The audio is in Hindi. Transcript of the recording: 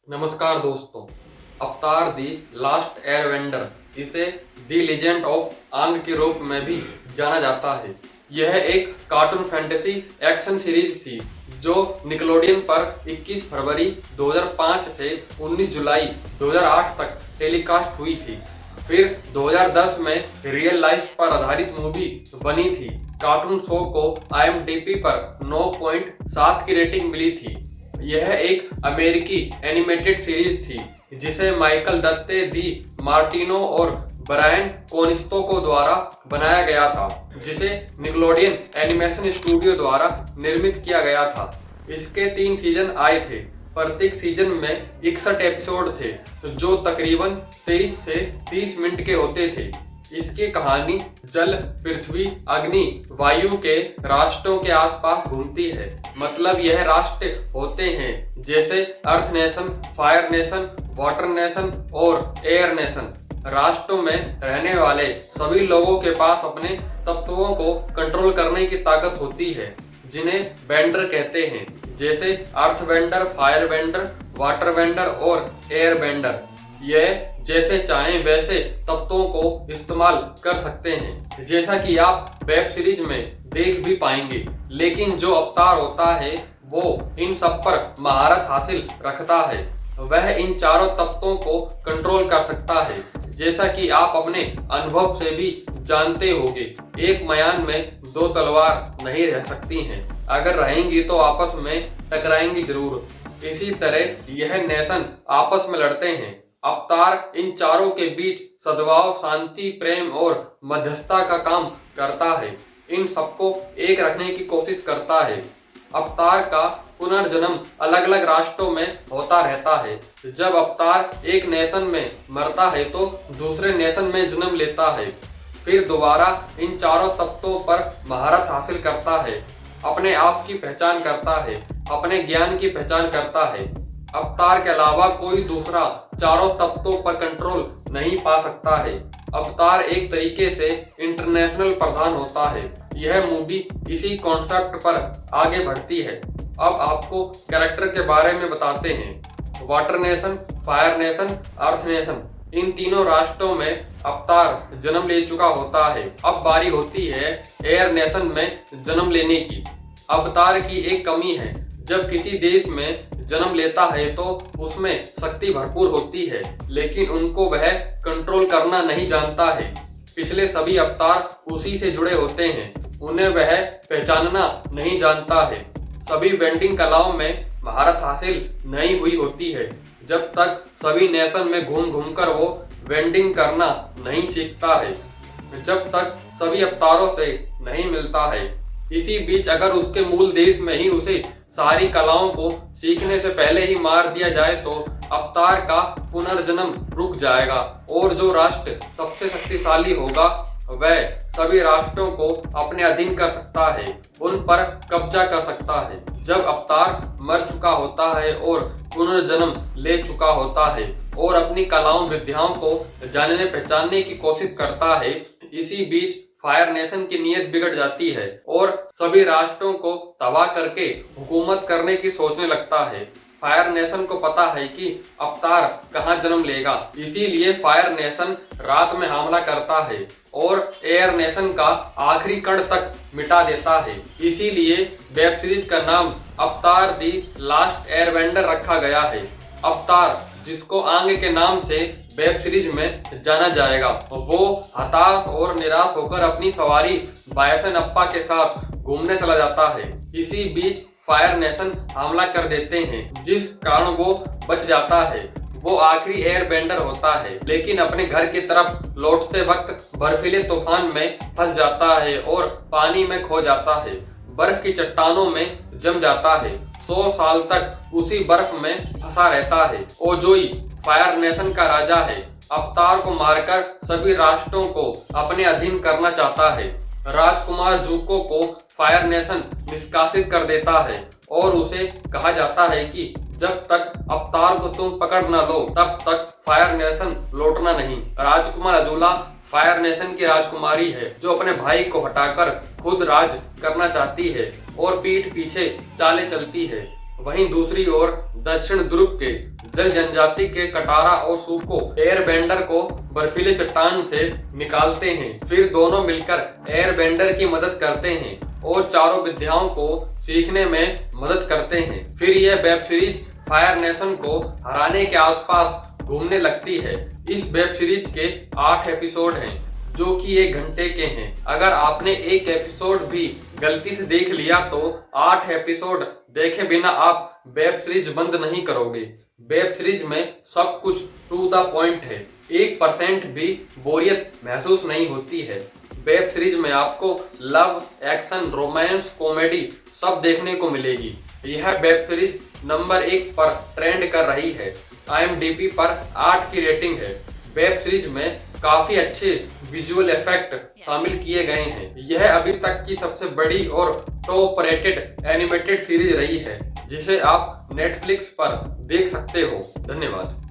नमस्कार दोस्तों। अवतार दी लास्ट एयरबेंडर, इसे दी लीजेंड ऑफ आंग के रूप में भी जाना जाता है। यह एक कार्टून फैंटेसी एक्शन सीरीज थी जो निकलोडियन पर 21 फरवरी 2005 से 19 जुलाई 2008 तक टेलीकास्ट हुई थी। फिर 2010 में रियल लाइफ पर आधारित मूवी बनी थी। कार्टून शो को IMDb पर 9.7 की रेटिंग मिली थी। यह एक अमेरिकी एनिमेटेड सीरीज थी जिसे माइकल दत्ते दी मार्टिनो और ब्रायन कोनिस्को द्वारा बनाया गया था, जिसे निकलोडियन एनिमेशन स्टूडियो द्वारा निर्मित किया गया था। इसके 3 सीजन आए थे। प्रत्येक सीजन में 61 एपिसोड थे जो तकरीबन 23 से 30 मिनट के होते थे। इसकी कहानी जल, पृथ्वी, अग्नि, वायु के राष्ट्रों के आसपास घूमती है। मतलब यह राष्ट्र होते हैं जैसे earth nation, fire nation, water nation और एयर नेशन। राष्ट्रों में रहने वाले सभी लोगों के पास अपने तत्वों को कंट्रोल करने की ताकत होती है, जिन्हें बेंडर कहते हैं, जैसे earth bender, fire bender, water bender और एयर बेंडर। यह जैसे चाहें वैसे तत्वों को इस्तेमाल कर सकते हैं, जैसा कि आप वेब सीरीज में देख भी पाएंगे। लेकिन जो अवतार होता है वो इन सब पर महारत हासिल रखता है। वह इन चारों तत्वों को कंट्रोल कर सकता है, जैसा कि आप अपने अनुभव से भी जानते होंगे। एक म्यान में 2 तलवार नहीं रह सकती हैं। अगर रहेंगी तो आपस में टकराएंगी जरूर। इसी तरह यह नेशन आपस में लड़ते हैं। अवतार इन चारों के बीच सद्भाव, शांति, प्रेम और मध्यस्थता का काम करता है। इन सबको एक रखने की कोशिश करता है। अवतार का पुनर्जन्म अलग अलग राष्ट्रों में होता रहता है। जब अवतार एक नेशन में मरता है तो दूसरे नेशन में जन्म लेता है, फिर दोबारा इन चारों तत्वों पर महारत हासिल करता है, अपने आप की पहचान करता है, अपने ज्ञान की पहचान करता है। अवतार के अलावा कोई दूसरा चारों तत्वों पर कंट्रोल नहीं पा सकता है। अवतार एक तरीके से इंटरनेशनल प्रधान होता है। यह मूवी इसी कॉन्सेप्ट पर आगे बढ़ती है। अब आपको कैरेक्टर के बारे में बताते हैं। वाटर नेशन, फायर नेशन, अर्थ नेशन, इन तीनों राष्ट्रों में अवतार जन्म ले चुका होता है। अब बारी होती है एयर नेशन में जन्म लेने की। अवतार की एक कमी है, जब किसी देश में जन्म लेता है तो उसमें शक्ति भरपूर होती है, लेकिन उनको वह कंट्रोल करना नहीं जानता है। पिछले सभी अवतार उसी से जुड़े होते हैं, उन्हें वह पहचानना नहीं जानता है। सभी बेंडिंग कलाओं में महारत हासिल नहीं हुई होती है, जब तक सभी नेशन में घूम घूम कर वो बेंडिंग करना नहीं सीखता है, जब तक सभी अवतारों से नहीं मिलता है। इसी बीच अगर उसके मूल देश में ही उसे सारी कलाओं को सीखने से पहले ही मार दिया जाए तो अवतार का पुनर्जन्म रुक जाएगा और जो राष्ट्र सबसे शक्तिशाली होगा वह सभी राष्ट्रों को अपने अधीन कर सकता है, उन पर कब्जा कर सकता है। जब अवतार मर चुका होता है और पुनर्जन्म ले चुका होता है और अपनी कलाओं विद्याओं को जानने पहचानने की कोशिश करता है, इसी बीच फायर नेशन की नीयत बिगड़ जाती है और सभी राष्ट्रों को तबाह करके हुकूमत करने की सोचने लगता है। फायर नेशन को पता है कि अवतार कहां जन्म लेगा, इसीलिए फायर नेशन रात में हमला करता है और एयर नेशन का आखिरी कण तक मिटा देता है। इसीलिए वेब सीरीज का नाम अवतार दी लास्ट एयरबेंडर रखा गया है। अवतार, जिसको आंग के नाम से वेब सीरीज में जाना जाएगा, वो हताश और निराश होकर अपनी सवारी बायसन अप्पा के साथ घूमने चला जाता है। इसी बीच फायर नेशन हमला कर देते हैं, जिस कारण वो बच जाता है। वो आखिरी एयर बेंडर होता है, लेकिन अपने घर की तरफ लौटते वक्त बर्फीले तूफान में फंस जाता है और पानी में खो जाता है। बर्फ की चट्टानों में जम जाता है। 100 साल तक उसी बर्फ में फंसा रहता है। ओजोई फायर नेशन का राजा है। अवतार को मारकर सभी राष्ट्रों को अपने अधीन करना चाहता है। राजकुमार जुको को फायर नेशन निष्कासित कर देता है और उसे कहा जाता है कि जब तक अवतार को तुम पकड़ न लो तब तक फायर नेशन लौटना नहीं। राजकुमार अजूला फायर नेशन की राजकुमारी है, जो अपने भाई को हटाकर खुद राज करना चाहती है और पीठ पीछे चालें चलती है। वहीं दूसरी ओर दक्षिण ध्रुव के जल जनजाति के कटारा और सूको एयरबेंडर को बर्फीले चट्टान से निकालते हैं। फिर दोनों मिलकर एयरबेंडर की मदद करते हैं और चारों विद्याओं को सीखने में मदद करते हैं। फिर यह वेब सीरीज फायर नेशन को हराने के आसपास घूमने लगती है। इस वेब सीरीज के 8 एपिसोड हैं जो कि 1 घंटे के हैं। अगर आपने एक एपिसोड भी गलती से देख लिया तो 8 एपिसोड देखे बिना आप वेब सीरीज बंद नहीं करोगे। वेब सीरीज में सब कुछ टू द पॉइंट है, 1% भी बोरियत महसूस नहीं होती है। वेब सीरीज में आपको लव, एक्शन, रोमांस, कॉमेडी सब देखने को मिलेगी। यह वेब सीरीज नंबर 1 पर ट्रेंड कर रही है। IMDb पर 8 की रेटिंग है। वेब सीरीज में काफी अच्छे विजुअल इफेक्ट शामिल किए गए हैं। यह अभी तक की सबसे बड़ी और टॉप रेटेड एनिमेटेड सीरीज रही है जिसे आप नेटफ्लिक्स पर देख सकते हो। धन्यवाद।